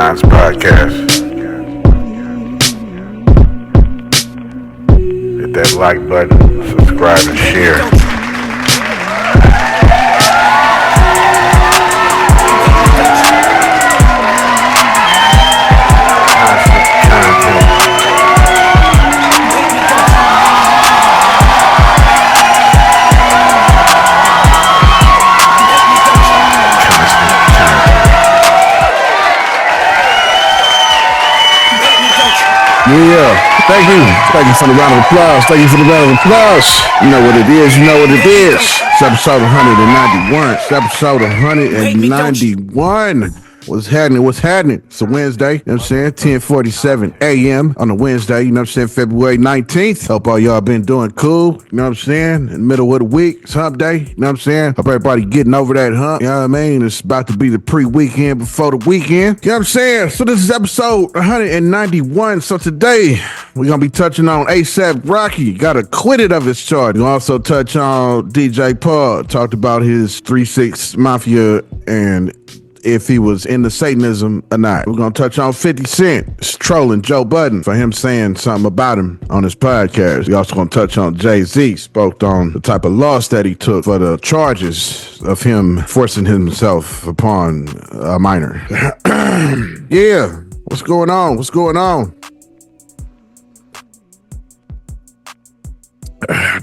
Kons podcast. Hit that like button, subscribe and share. Yeah, thank you for the round of applause. Thank you for the round of applause. You know what it is. It's episode 191. It's episode 191. What's happening? It's a Wednesday, you know what I'm saying? 10:47 a.m. on a Wednesday, you know what I'm saying? February 19th. Hope all y'all been doing cool, you know what I'm saying? In the middle of the week, it's hump day, you know what I'm saying? Hope everybody getting over that hump, you know what I mean? It's about to be the pre-weekend before the weekend, you know what I'm saying? So this is episode 191. So today, we're going to be touching on ASAP Rocky. Got acquitted of his charge. We'll also touch on DJ Paul. Talked about his 3-6 Mafia and if he was into Satanism or not. We're going to touch on 50 Cent trolling Joe Budden for him saying something about him on his podcast. We also going to touch on jayZ. Spoke on the type of loss that he took for the charges of him forcing himself upon a minor. Yeah. What's going on?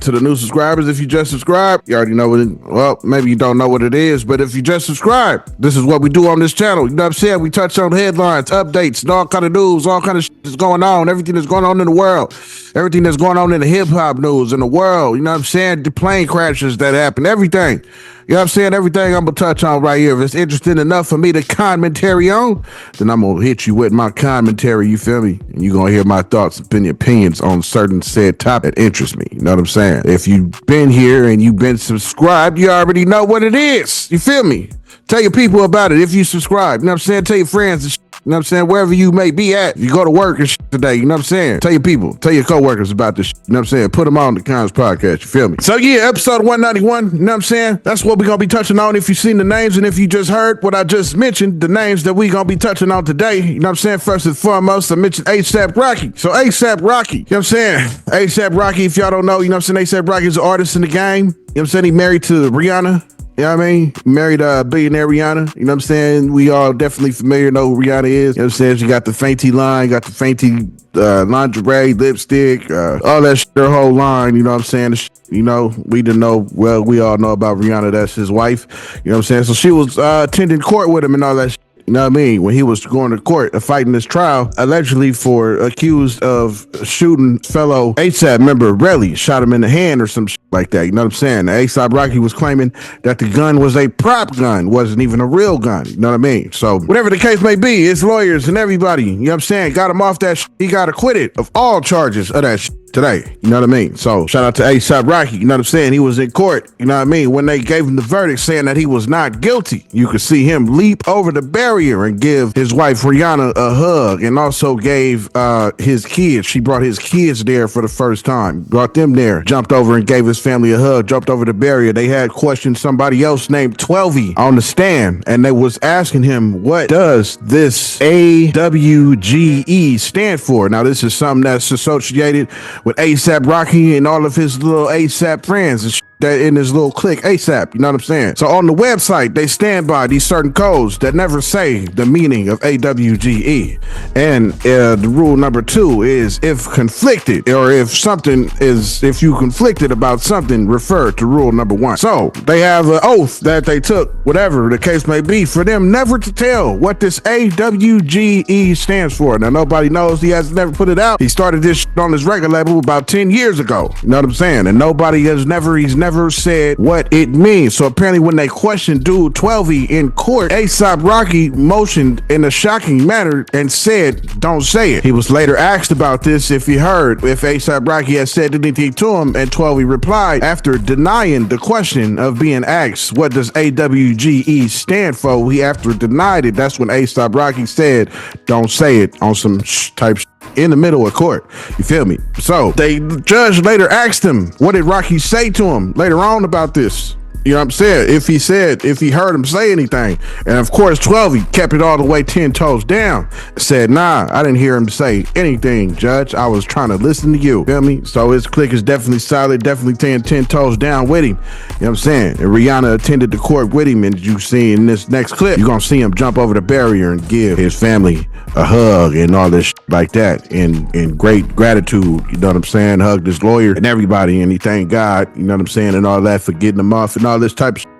To the new subscribers, if you just subscribed, you already know what well, maybe you don't know what it is, but if you just subscribe, this is what we do on this channel. You know what I'm saying? We touch on headlines, updates, and all kind of news, all kind of shit that's going on, everything that's going on in the world, everything that's going on in the hip-hop news in the world, you know what I'm saying? The plane crashes that happen, everything. You know what I'm saying? Everything I'm going to touch on right here. If it's interesting enough for me to commentary on, then I'm going to hit you with my commentary, you feel me? And you're going to hear my thoughts and opinions on certain said topic that interest me. You know what I'm saying? If you've been here and you've been subscribed, you already know what it is. You feel me? Tell your people about it if you subscribe. You know what I'm saying? Tell your friends and shit. You know what I'm saying? Wherever you may be at, you go to work and shit today, you know what I'm saying? Tell your people, tell your coworkers about this shit, you know what I'm saying? Put them on the Kons podcast, you feel me? So yeah, episode 191, you know what I'm saying? That's what we're going to be touching on if you've seen the names and if you just heard what I just mentioned, the names that we're going to be touching on today, you know what I'm saying? First and foremost, I mentioned ASAP Rocky. So ASAP Rocky, you know what I'm saying? ASAP Rocky, if y'all don't know, you know what I'm saying? ASAP Rocky is an artist in the game, you know what I'm saying? He married to Rhianna. You know what I mean? Married a billionaire Rhianna. You know what I'm saying? We all definitely familiar know who Rhianna is. You know what I'm saying? She got the Fenty line, got the Fenty lingerie, lipstick, all that shit, her whole line. You know what I'm saying? You know, we didn't know, well, we all know about Rhianna. That's his wife. You know what I'm saying? So she was attending court with him and all that shit. You know what I mean? When he was going to court, fighting this trial, allegedly for accused of shooting fellow ASAP member Relly, shot him in the hand or some shit like that. You know what I'm saying? ASAP Rocky was claiming that the gun was a prop gun, wasn't even a real gun. You know what I mean? So whatever the case may be, his lawyers and everybody, you know what I'm saying, got him off that shit. He got acquitted of all charges of that shit today. You know what I mean? So shout out to ASAP Rocky. You know what I'm saying? He was in court. You know what I mean? When they gave him the verdict saying that he was not guilty, you could see him leap over the barrier and give his wife Rhianna a hug, and also gave his kids. She brought his kids there for the first time. Brought them there. Jumped over and gave his family a hug. Jumped over the barrier. They had questioned somebody else named 12 on the stand, and they was asking him, what does this AWGE stand for? Now, this is something that's associated with ASAP Rocky and all of his little ASAP friends and that in his little clique ASAP, you know what I'm saying? So on the website, they stand by these certain codes that never say the meaning of AWGE. And the rule number 2 is if conflicted, or if you conflicted about something, refer to rule number 1. So they have an oath that they took, whatever the case may be, for them never to tell what this AWGE stands for. Now, nobody knows. He has never put it out. He started this on his record label about 10 years ago. You know what I'm saying? And nobody has he's never said what it means. So apparently when they questioned dude 12 in court, ASAP Rocky motioned in a shocking manner and said, don't say it. He was later asked about this if he heard if ASAP Rocky had said anything to him, and 12 replied after denying the question of being asked, what does AWGE stand for? He after denied it. That's when ASAP Rocky said, don't say it, on some type in the middle of court. You feel me? So the judge later asked him, what did Rocky say to him later on about this? You know what I'm saying? If he heard him say anything. And of course, 12, he kept it all the way 10 toes down. Said, nah, I didn't hear him say anything, Judge. I was trying to listen to you. Feel me? So his clique is definitely solid, definitely 10 toes down with him. You know what I'm saying? And Rhianna attended the court with him, and you see in this next clip, you're gonna see him jump over the barrier and give his family a hug and all this like that in great gratitude. You know what I'm saying? Hugged his lawyer and everybody, and he thanked God, you know what I'm saying, and all that for getting him off and all this type of shit.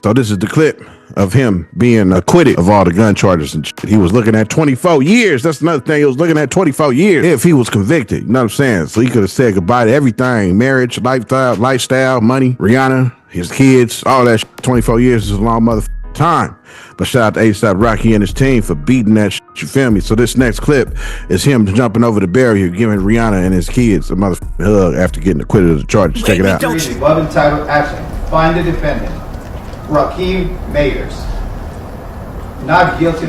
So this is the clip of him being acquitted of all the gun charges and shit. He was looking at 24 years. That's another thing. He was looking at 24 years if he was convicted. You know what I'm saying? So he could have said goodbye to everything. Marriage, lifestyle, money, Rhianna, his kids, all that shit. 24 years is a long motherfucking time. But shout out to ASAP Rocky and his team for beating that shit, you feel me? So this next clip is him jumping over the barrier, giving Rhianna and his kids a motherfucking hug after getting acquitted of the charges. Check it out. Above entitled action. Find the defendant, Rakeem Mayers, not guilty.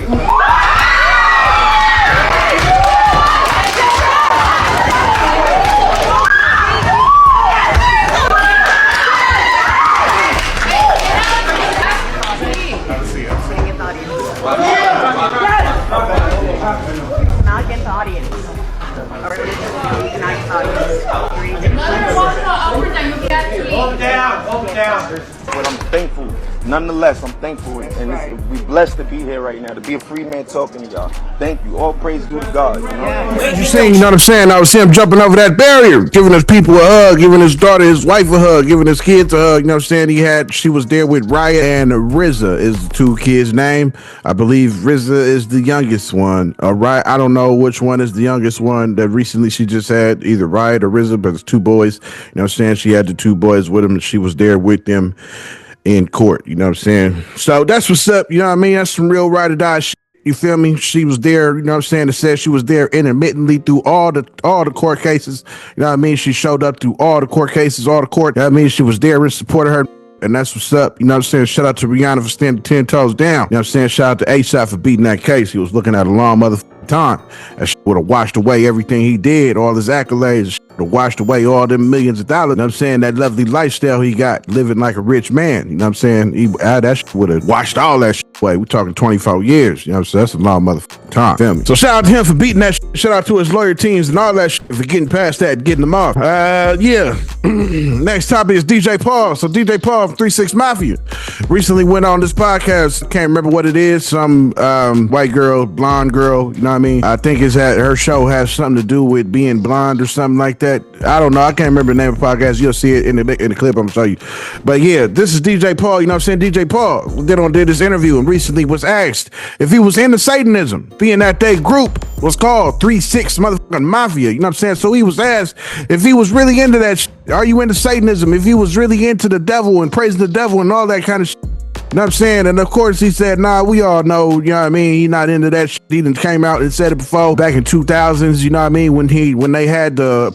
Not against the audience. Hold down. But I'm thankful. Nonetheless, I'm thankful, and we blessed to be here right now, to be a free man talking to y'all. Thank you. All praise due to God. You know? You seen, you know what I'm saying? I was him jumping over that barrier, giving his people a hug, giving his daughter, his wife a hug, giving his kids a hug. You know what I'm saying? She was there with Raya and RZA is the two kids' name. I believe RZA is the youngest one. Right? I don't know which one is the youngest one. That recently she just had either Raya or RZA, but it's two boys. You know what I'm saying? She had the two boys with him, and she was there with them in court, you know what I'm saying? So that's what's up, you know what I mean? That's some real ride or die shit, you feel me? She was there, you know what I'm saying? It says she was there intermittently through all the court cases, you know what I mean? She showed up through all the court cases, all the court, you know what I mean? She was there in support of her, and that's what's up, you know what I'm saying? Shout out to Rhianna for standing 10 toes down, you know what I'm saying? Shout out to ASAP for beating that case. He was looking at a long motherfucking time. That shit would have washed away everything he did, all his accolades, washed away all them millions of dollars. You know what I'm saying? That lovely lifestyle he got, living like a rich man. You know what I'm saying? That shit would have washed all that shit away. We're talking 24 years. You know what I'm saying? That's a long motherfucking time. Feel me? So shout out to him for beating that shit. Shout out to his lawyer teams and all that shit for getting past that and getting them off. Yeah. Next topic is DJ Paul. So DJ Paul from 3-6 Mafia recently went on this podcast. Can't remember what it is. Some white girl, blonde girl. You know what I mean? I think her show has something to do with being blonde or something like that. I don't know. I can't remember the name of the podcast. You'll see it in the clip I'm gonna show you. But yeah, this is DJ Paul. You know what I'm saying? DJ Paul did this interview and recently was asked if he was into Satanism, being that they group was called 3-6 motherfucking Mafia. You know what I'm saying? So he was asked if he was really into that shit. Are you into Satanism? If he was really into the devil and praising the devil and all that kind of shit. You know what I'm saying? And of course he said, nah, we all know, you know what I mean? He not into that shit. He done came out and said it before back in 2000s, you know what I mean? When they had the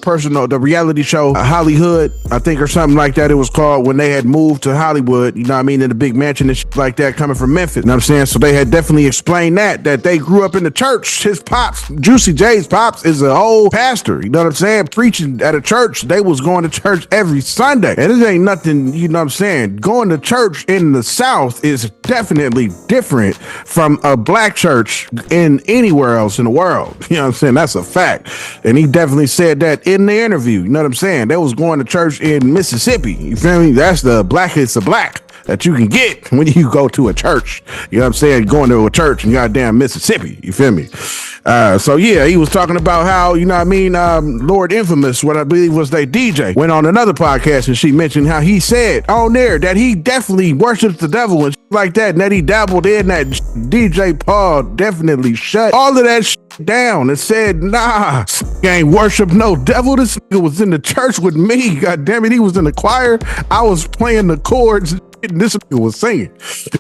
reality show, Hollywood, I think, or something like that it was called, when they had moved to Hollywood, you know what I mean? In the big mansion and shit like that coming from Memphis. You know what I'm saying? So they had definitely explained that they grew up in the church. His pops, Juicy J's pops, is an old pastor. You know what I'm saying? Preaching at a church. They was going to church every Sunday. And it ain't nothing, you know what I'm saying? Going to church in the South is definitely different from a black church in anywhere else in the world. You know what I'm saying? That's a fact. And he definitely said that in the interview. You know what I'm saying? They was going to church in Mississippi. You feel me? That's the blackest of black that you can get when you go to a church. You know what I'm saying? Going to a church in goddamn Mississippi. You feel me? So yeah, he was talking about how, you know what I mean, Lord Infamous, what I believe was their DJ, went on another podcast and she mentioned how he said on there that he definitely worships the devil and shit like that, and that he dabbled in that. DJ Paul definitely shut all of that shit down and said, nah, he ain't worship no devil. This nigga was in the church with me. God damn it, he was in the choir. I was playing the chords and this nigga was singing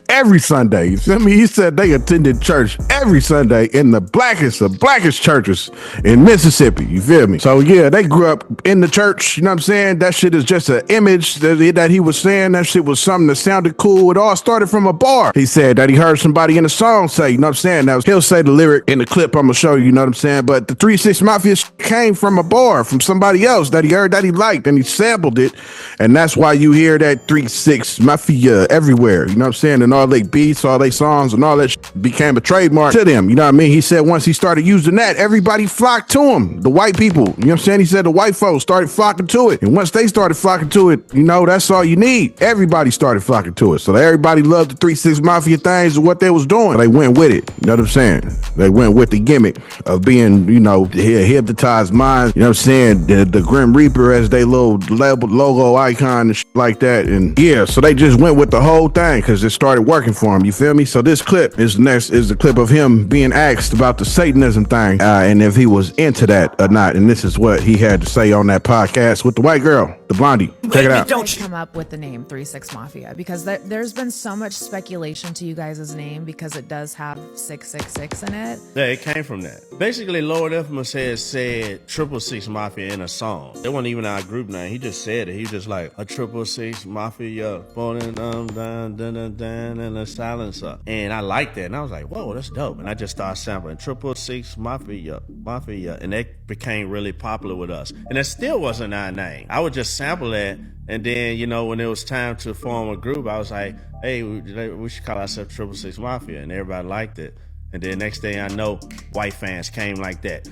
every Sunday. You feel me? He said they attended church every Sunday in the blackest of blackest churches in Mississippi. You feel me? So yeah, they grew up in the church. You know what I'm saying? That shit is just an image that he was saying. That shit was something that sounded cool. It all started from a bar. He said that he heard somebody in a song say, you know what I'm saying? He'll say the lyric in the clip I'm gonna show you know what I'm saying? But the 3-6 Mafia came from a bar, from somebody else that he heard that he liked, and he sampled it. And that's why you hear that 3-6 Mafia media everywhere. You know what I'm saying? And all they beats, all they songs, and all that became a trademark to them. You know what I mean? He said once he started using that, everybody flocked to him. The white people. You know what I'm saying? He said the white folks started flocking to it. And once they started flocking to it, you know, that's all you need. Everybody started flocking to it. So everybody loved the 3 6 Mafia things and what they was doing. They went with it. You know what I'm saying? They went with the gimmick of being, you know, hypnotized minds. You know what I'm saying? The Grim Reaper as they little logo icon and shit like that. And yeah, so they just went with the whole thing because it started working for them. You feel me? So this clip is the clip of him being asked about the Satanism thing and if he was into that or not. And this is what he had to say on that podcast with the white girl, the blondie. Check it out. Don't come up with the name 3 6 Mafia because there's been so much speculation to you guys' name because it does have 666 in it. Yeah, it came from that. Basically, Lord Infamous has said 666 Mafia in a song. It wasn't even our group name. He just said it. He was just like a 666 Mafia, falling down, and a silencer. And I liked that. And I was like, whoa, that's dope. And I just started sampling 666 Mafia. And that became really popular with us. And it still wasn't our name. I would just sample that. And then, you know, when it was time to form a group, I was like, hey, we should call ourselves 666 Mafia. And everybody liked it. And then next thing I know, white fans came like that.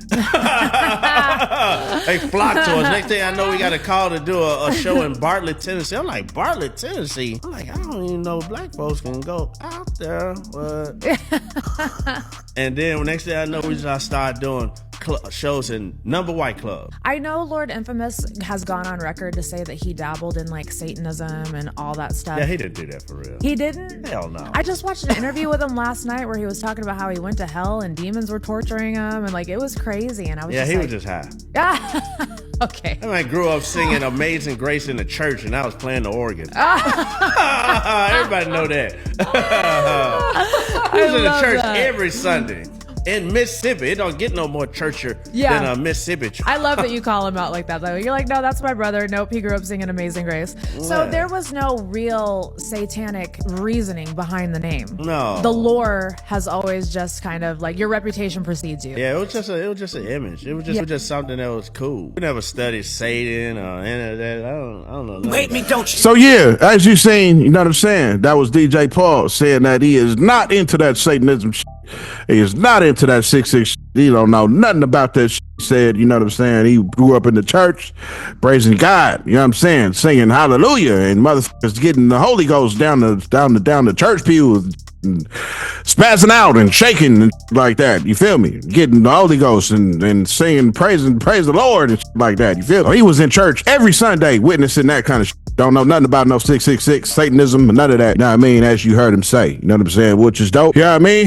They flocked to us. Next thing I know, we got a call to do a show in Bartlett, Tennessee. I'm like, Bartlett, Tennessee? I'm like, I don't even know black folks can go out there. And then next thing I know, we just started doing shows in number white club. I know Lord Infamous has gone on record to say that he dabbled in like Satanism and all that stuff. Yeah, he didn't do that for real. He didn't? Hell no. I just watched an interview with him last night where he was talking about how he went to hell and demons were torturing him and like it was crazy. And I was was just high. Okay. I grew up singing Amazing Grace in the church and I was playing the organ. Everybody know that. I was in the church every Sunday. In Mississippi, it don't get no more churchier than a Mississippi church. I love that you call him out like that, though. You're like, no, that's my brother. Nope, he grew up singing Amazing Grace. So there was no real satanic reasoning behind the name. No. The lore has always just kind of like your reputation precedes you. Yeah, it was just an image. It was just something that was cool. We never studied Satan or any of that. I don't know. Wait, me, don't you? So yeah, as you seen, you know what I'm saying? That was DJ Paul saying that he is not into that Satanism shit. He is not into that 666. He don't know nothing about that shit. He said, you know what I'm saying? He grew up in the church, praising God. You know what I'm saying? Singing hallelujah and motherfuckers getting the Holy Ghost down the church pews, and spazzing out and shaking and like that. You feel me? Getting the Holy Ghost and singing praise the Lord and like that. You feel me? He was in church every Sunday witnessing that kind of shit. Don't know nothing about no 666, Satanism, none of that. You know what I mean? As you heard him say. You know what I'm saying? Which is dope. You know what I mean?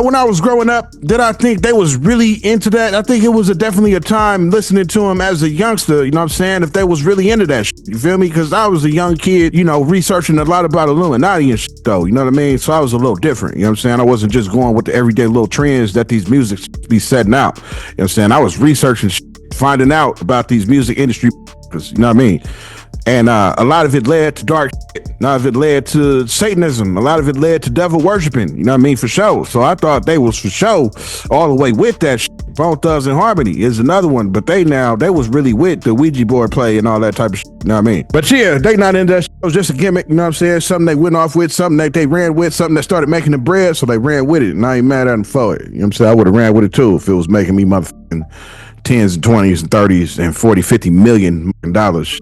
When I was growing up, did I think they was really into that? I think it was definitely a time listening to him as a youngster, you know what I'm saying? If they was really into that shit. You feel me? Because I was a young kid, you know, researching a lot about Illuminati and shit though. You know what I mean? So I was a little different. You know what I'm saying? I wasn't just going with the everyday little trends that these music be setting out. You know what I'm saying? I was researching shit, finding out about these music industry, you know what I mean? And a lot of it led to dark shit. A lot of it led to Satanism. A lot of it led to devil worshiping. You know what I mean? For sure. So I thought they was for sure all the way with that shit. Bone Thugs and Harmony is another one. But they was really with the Ouija board play and all that type of shit. You know what I mean? But yeah, they not in that shit. It was just a gimmick. You know what I'm saying? Something they went off with. Something that they ran with. Something that started making the bread. So they ran with it. And I ain't mad at them for it. You know what I'm saying? I would have ran with it too if it was making me motherfucking 10s and 20s and 30s and 40, 50 million dollars.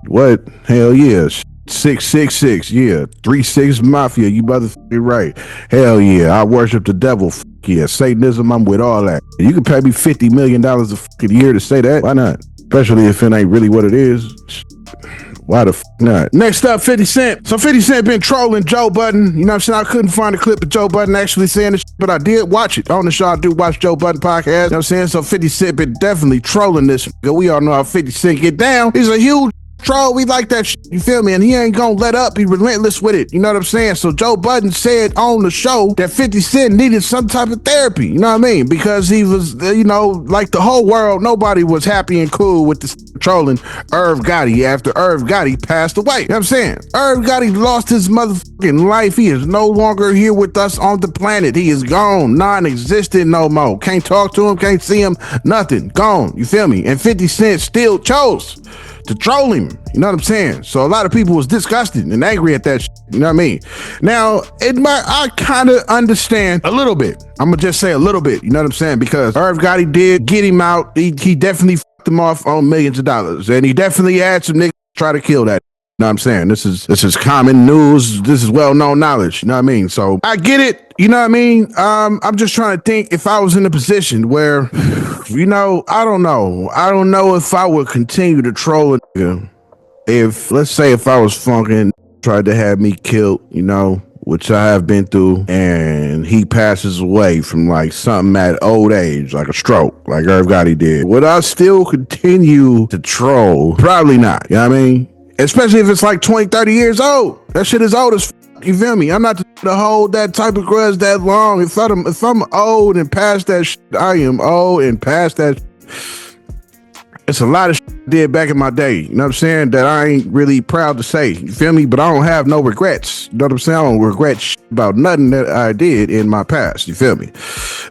What? Hell yeah. 666, yeah. 3 6 Mafia, you motherfucking right. Hell yeah. I worship the devil. Yeah. Satanism, I'm with all that. You can pay me $50 million a fucking year to say that. Why not? Especially if it ain't really what it is. Why the not? Next up, 50 Cent. So 50 Cent been trolling Joe Budden. You know what I'm saying? I couldn't find a clip of Joe Budden actually saying this, but I did watch it. On the show, I do watch Joe Budden podcast. You know what I'm saying? So 50 Cent been definitely trolling this. We all know how 50 Cent get down. He's a huge troll. We like that shit. You feel me? And he ain't gonna let up. Be relentless with it. You know what I'm saying? So Joe Budden said on the show that 50 Cent needed some type of therapy. You know what I mean? Because he was, you know, like the whole world, nobody was happy and cool with this trolling Irv Gotti after Irv Gotti passed away. You know what I'm saying? Irv Gotti lost his motherfucking life. He is no longer here with us on the planet. He is gone. Non-existent no more. Can't talk to him. Can't see him. Nothing. Gone. You feel me? And 50 Cent still chose to troll him. You know what I'm saying? So a lot of people was disgusted and angry at that shit. You know what I mean? Now, I kind of understand a little bit. I'm gonna just say a little bit. You know what I'm saying? Because Irv Gotti did get him out. He definitely fucked him off on millions of dollars, and he definitely had some niggas try to kill that. You know what I'm saying? This is common news. This is well-known knowledge. You know what I mean? So I get it. You know what I mean? I'm just trying to think if I was in a position where, you know, I don't know. I don't know if I would continue to troll a nigga. If, let's say, if I was funking, tried to have me killed, you know, which I have been through, and he passes away from like something at old age, like a stroke, like Irv Gotti did. Would I still continue to troll? Probably not. You know what I mean? Especially if it's like 20, 30 years old. That shit is old as you feel me? I'm not to hold that type of grudge that long. If I'm old and past that shit, I am old and past that. It's a lot of shit I did back in my day. You know what I'm saying? That I ain't really proud to say. You feel me? But I don't have no regrets. You know what I'm saying? I don't regret shit about nothing that I did in my past. You feel me?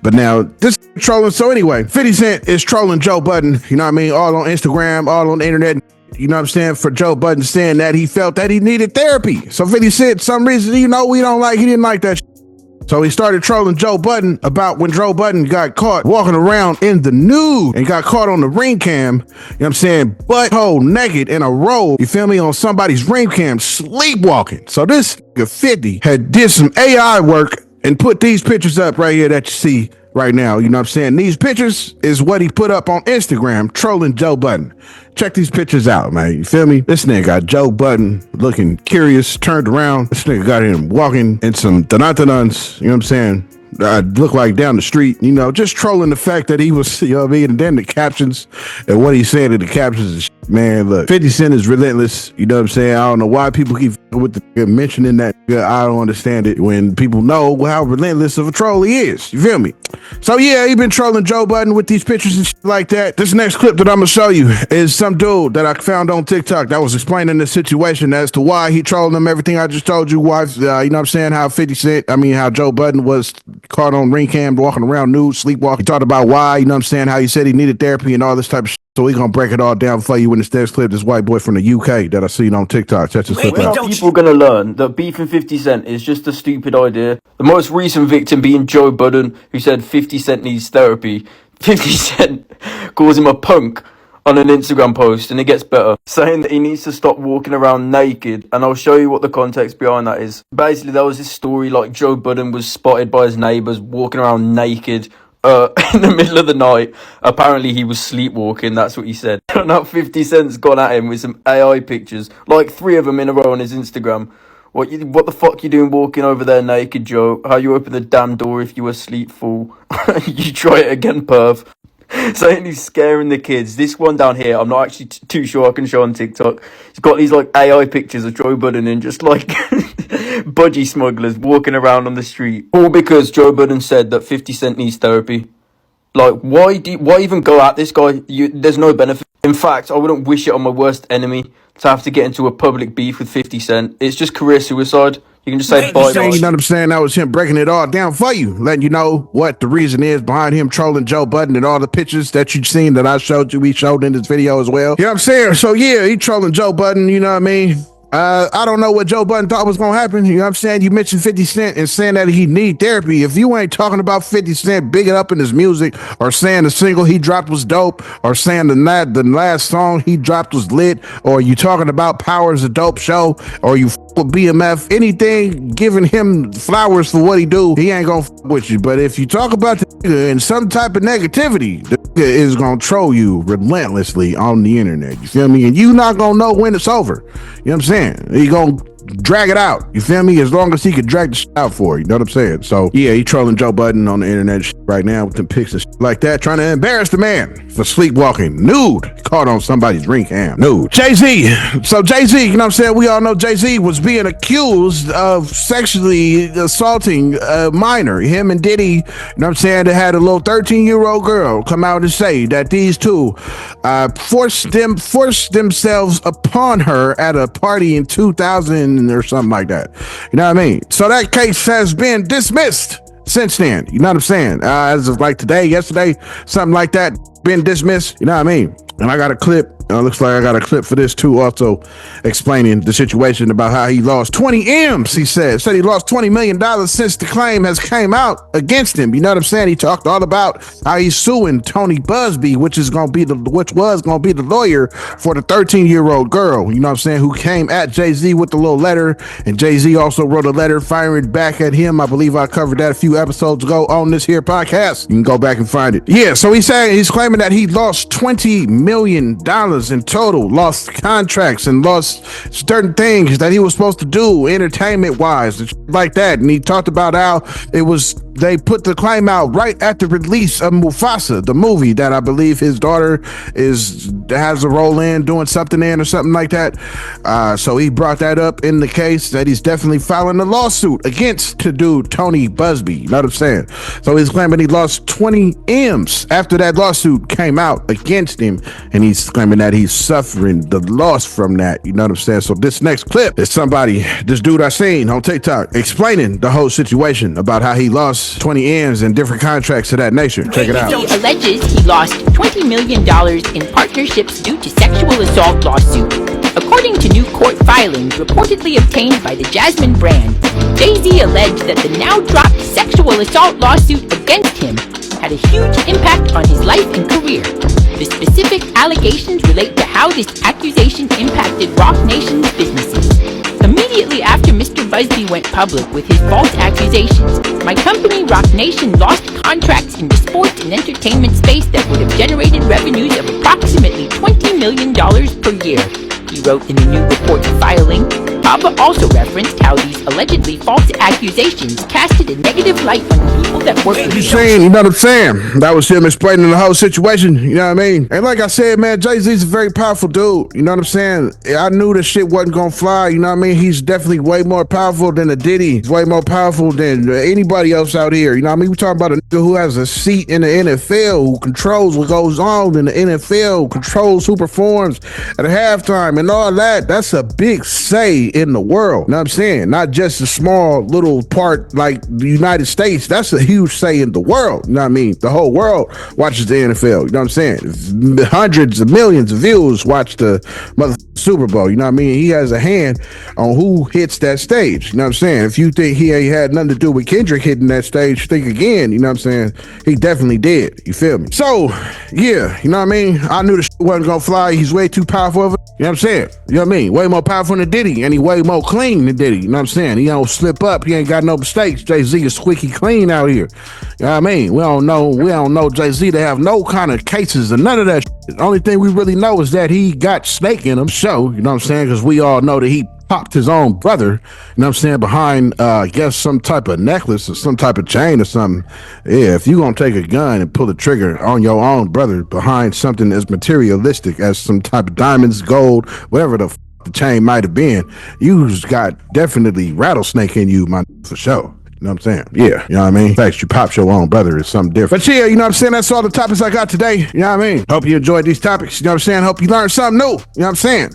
But now, this trolling. So anyway, 50 Cent is trolling Joe Budden. You know what I mean? All on Instagram, all on the internet. You know what I'm saying? For Joe Budden saying that he felt that he needed therapy. So 50 Cent, some reason, you know, he didn't like that shit. So he started trolling Joe Budden about when Joe Budden got caught walking around in the nude and got caught on the ring cam, you know what I'm saying, butthole naked in a robe, you feel me, on somebody's ring cam, sleepwalking. So this 50 had did some AI work and put these pictures up right here that you see right now. You know what I'm saying? These pictures is what he put up on Instagram trolling Joe Budden. Check these pictures out, man. You feel me? This nigga got Joe Budden looking curious, turned around. This nigga got him walking in some dun-dun-duns, you know what I'm saying? Look like down the street, you know, just trolling the fact that he was, you know what I mean? And then the captions and what he's saying in the captions is, man, look, 50 Cent is relentless. You know what I'm saying? I don't know why people keep with the mentioning that. I don't understand it when people know how relentless of a troll he is. You feel me? So yeah, he been trolling Joe Budden with these pictures and shit like that. This next clip that I'm gonna show you is some dude that I found on TikTok that was explaining the situation as to why he trolling him. Everything I just told you, why, you know what I'm saying? How how Joe Budden was caught on ring cam walking around nude, sleepwalking. He talked about why, you know what I'm saying? How he said he needed therapy and all this type of shit. So we gonna break it all down for you in this next clip. This white boy from the UK that I seen on TikTok. Check this clip out. People gonna learn that beefing 50 Cent is just a stupid idea. The most recent victim being Joe Budden, who said 50 Cent needs therapy. 50 Cent calls him a punk on an Instagram post, and it gets better, saying that he needs to stop walking around naked. And I'll show you what the context behind that is. Basically, there was this story like Joe Budden was spotted by his neighbours walking around naked in the middle of the night. Apparently he was sleepwalking, that's what he said. And now 50 Cent's gone at him with some AI pictures, like 3 of them in a row on his Instagram. What the fuck you doing walking over there naked, Joe? How you open the damn door if you asleep, fool? You try it again, perv. Saying he's scaring the kids. This one down here, I'm not actually too sure I can show on TikTok. He's got these like AI pictures of Joe Budden and just like budgie smugglers walking around on the street. All because Joe Budden said that 50 Cent needs therapy. Like, why even go at this guy? There's no benefit. In fact, I wouldn't wish it on my worst enemy to have to get into a public beef with 50 Cent. It's just career suicide. You can just say bye. You know what I'm saying? That was him breaking it all down for you, letting you know what the reason is behind him trolling Joe Budden and all the pictures that you've seen that I showed you. We showed in this video as well. You know what I'm saying? So yeah, he trolling Joe Budden, you know what I mean? I don't know what Joe Budden thought was gonna happen. You know what I'm saying? You mentioned 50 Cent and saying that he need therapy. If you ain't talking about 50 Cent bigging up in his music, or saying the single he dropped was dope, or saying the last song he dropped was lit, or you talking about Power's a dope show, or you with BMF, anything giving him flowers for what he do, he ain't gonna with you. But if you talk about the nigga and some type of negativity, the nigga is gonna troll you relentlessly on the internet. You feel me? And you not gonna know when it's over. You know what I'm saying? He gonna drag it out. You feel me? As long as he could drag the shit out for you. You know what I'm saying? So yeah, he trolling Joe Budden on the internet right now with them pics and shit like that, trying to embarrass the man for sleepwalking nude, caught on somebody's ring cam nude. jayZ. So jayZ, you know what I'm saying? We all know jayZ was being accused of sexually assaulting a minor. Him and Diddy, you know what I'm saying? They had a little 13-year-old girl come out and say that these two forced themselves upon her at a party in 2000 or something like that. You know what I mean? So that case has been dismissed since then. You know what I'm saying? As of like today, yesterday, something like that, been dismissed. You know what I mean? And I got a clip Looks like I got a clip for this too, also explaining the situation about how he lost 20 M's. He said he lost $20 million since the claim has came out against him. You know what I'm saying? He talked all about how he's suing Tony Busby, which was gonna be the lawyer for the 13-year-old girl. You know what I'm saying? Who came at jayZ with the little letter, and jayZ also wrote a letter firing back at him. I believe I covered that a few episodes ago on this here podcast. You can go back and find it. Yeah, so he's claiming that he lost $20 million in total, lost contracts and lost certain things that he was supposed to do entertainment wise and like that. And he talked about how they put the claim out right at the release of Mufasa, the movie that I believe his daughter has a role in, doing something in or something like that. So he brought that up in the case that he's definitely filing a lawsuit against the dude Tony Busby. You know what I'm saying? So he's claiming he lost 20 M's after that lawsuit came out against him, and he's claiming that he's suffering the loss from that. You know what I'm saying? So this next clip is this dude I seen on TikTok explaining the whole situation about how he lost 20 M's and different contracts of that nature. Check it out. He alleges he lost $20 million in partnerships due to sexual assault lawsuit. According to new court filings reportedly obtained by the Jasmine brand, jayZ alleged that the now dropped sexual assault lawsuit against him had a huge impact on his life and career. The specific allegations relate to how this accusation impacted Roc Nation's businesses. Immediately after Mr. Busby went public with his false accusations, my company, Roc Nation, lost contracts in the sports and entertainment space that would have generated revenues of approximately $20 million per year, he wrote in the new report filing. Papa also referenced how these allegedly false accusations casted a negative light on the people that work with him. You know what I'm saying? That was him explaining the whole situation. You know what I mean? And like I said, man, jayZ's a very powerful dude. You know what I'm saying? I knew this shit wasn't gonna fly. You know what I mean? He's definitely way more powerful than a Diddy. He's way more powerful than anybody else out here. You know what I mean? We're talking about a nigga who has a seat in the NFL, who controls what goes on in the NFL, controls who performs at a halftime and all that. That's a big say in the world. You know what I'm saying? Not just a small little part like the United States. That's a huge say in the world. You know what I mean? The whole world watches the NFL. You know what I'm saying? Hundreds of millions of viewers watch the mother Super Bowl. You know what I mean? He has a hand on who hits that stage. You know what I'm saying? If you think he ain't had nothing to do with Kendrick hitting that stage, think again. You know what I'm saying? He definitely did. You feel me? So, yeah. You know what I mean? I knew the shit wasn't gonna fly. He's way too powerful of it. You know what I'm saying? You know what I mean? Way more powerful than Diddy, and he way more clean than Diddy. You know what I'm saying? He don't slip up. He ain't got no mistakes. jayZ is squeaky clean out here. You know what I mean? We don't know jayZ to have no kind of cases or none of that shit. The only thing we really know is that he got snake in him. So, you know what I'm saying? Because we all know that he popped his own brother, you know what I'm saying, behind, I guess, some type of necklace or some type of chain or something. Yeah, if you gonna take a gun and pull the trigger on your own brother behind something as materialistic as some type of diamonds, gold, whatever the chain might have been, you got definitely rattlesnake in you, for sure. You know what I'm saying? Yeah, you know what I mean? In fact, you popped your own brother is something different. But yeah, you know what I'm saying? That's all the topics I got today. You know what I mean? Hope you enjoyed these topics. You know what I'm saying? Hope you learned something new. You know what I'm saying?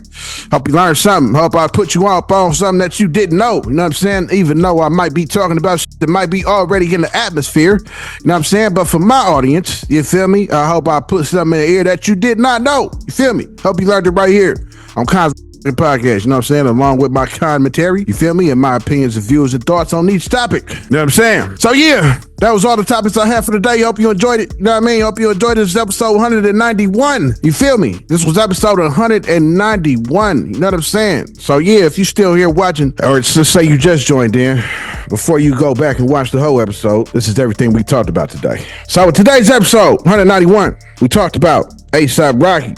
Hope you learned something. Hope I put you up on something that you didn't know. You know what I'm saying? Even though I might be talking about shit that might be already in the atmosphere. You know what I'm saying? But for my audience, you feel me? I hope I put something in the ear that you did not know. You feel me? Hope you learned it right here on Kons podcast, you know what I'm saying, along with my commentary, you feel me, and my opinions and views and thoughts on each topic, you know what I'm saying? So yeah, that was all the topics I had for today. Hope you enjoyed it, you know what I mean? Hope you enjoyed this episode 191, you feel me? This was episode 191, you know what I'm saying? So yeah, if you still here watching, or just say you just joined in, before you go back and watch the whole episode, this is everything we talked about today. So with today's episode 191, we talked about A$AP Rocky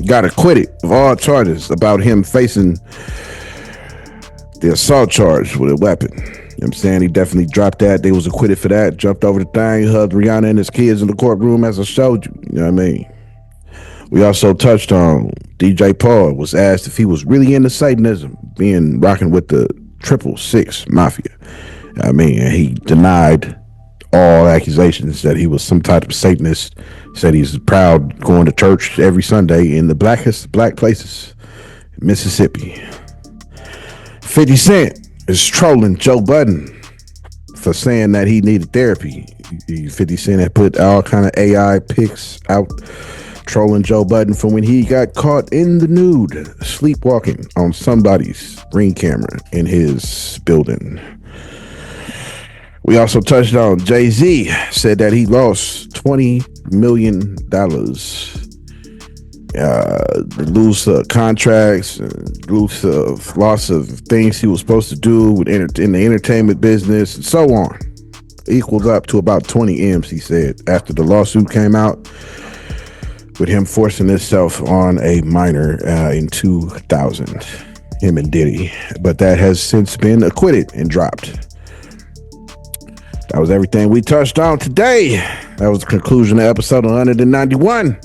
got acquitted of all charges about him facing the assault charge with a weapon. You know what I'm saying? He definitely dropped that. They was acquitted for that. Jumped over the thing, hugged Rhianna and his kids in the courtroom as I showed you. You know what I mean? We also touched on DJ Paul was asked if he was really into Satanism, rocking with the 666 Mafia. You know what I mean? And he denied all accusations that he was some type of Satanist. Said he's proud going to church every Sunday in the blackest black places, Mississippi. 50 Cent is trolling Joe Budden for saying that he needed therapy. 50 Cent had put all kind of AI pics out trolling Joe Budden from when he got caught in the nude, sleepwalking on somebody's ring camera in his building. We also touched on jayZ, said that he lost $20 million. Loose contracts, loss of things he was supposed to do in the entertainment business, and so on. Equals up to about 20 M's, he said, after the lawsuit came out, with him forcing himself on a minor in 2000, him and Diddy. But that has since been acquitted and dropped. That was everything we touched on today. That was the conclusion of episode 191.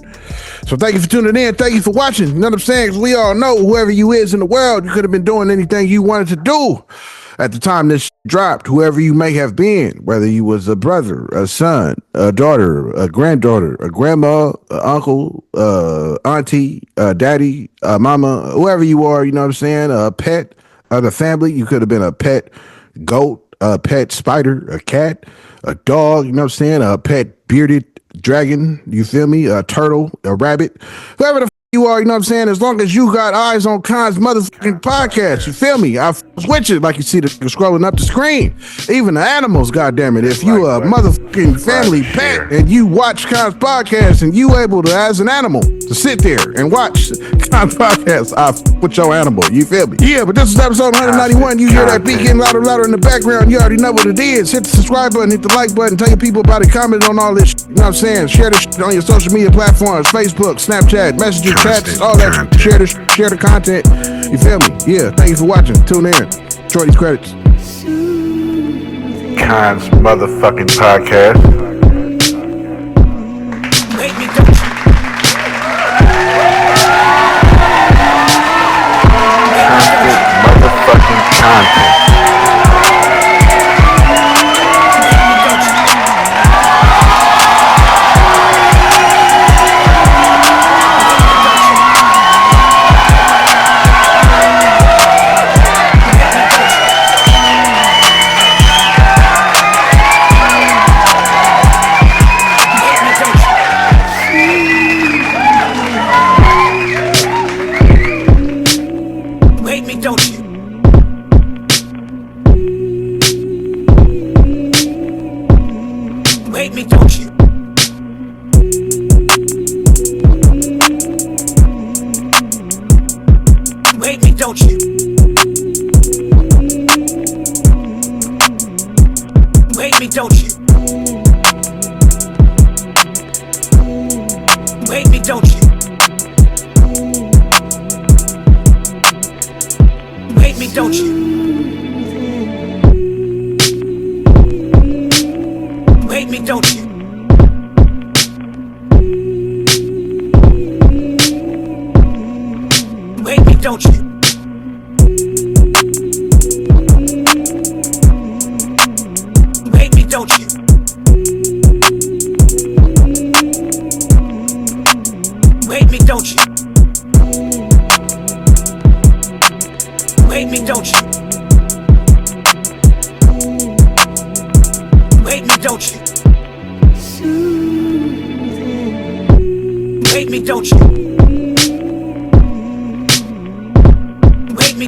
So thank you for tuning in. Thank you for watching. You know what I'm saying? 'Cause we all know whoever you is in the world, you could have been doing anything you wanted to do at the time this dropped. Whoever you may have been, whether you was a brother, a son, a daughter, a granddaughter, a grandma, a uncle, auntie, daddy, mama, whoever you are, you know what I'm saying? A pet of the family. You could have been a pet goat, a pet spider, a cat, a dog, you know what I'm saying? A pet bearded dragon, you feel me? A turtle, a rabbit, whoever the you are, you know what I'm saying? As long as you got eyes on Kons motherfucking podcast, you feel me? I switch it like you see the scrolling up the screen. Even the animals, goddammit. If you a motherfucking family pet and you watch Kons podcast and you able to, as an animal, to sit there and watch Kons podcast, I with your animal, you feel me? Yeah, but this is episode 191. You hear that beat getting louder and louder in the background. You already know what it is. Hit the subscribe button, hit the like button, tell your people about it, comment on all this shit, you know what I'm saying? Share this shit on your social media platforms, Facebook, Snapchat, Messenger, chats, all that shit. Share the content. You feel me? Yeah. Thank you for watching. Tune in. Enjoy these credits. Kons motherfucking podcast. Constant motherfucking content.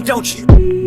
Don't you?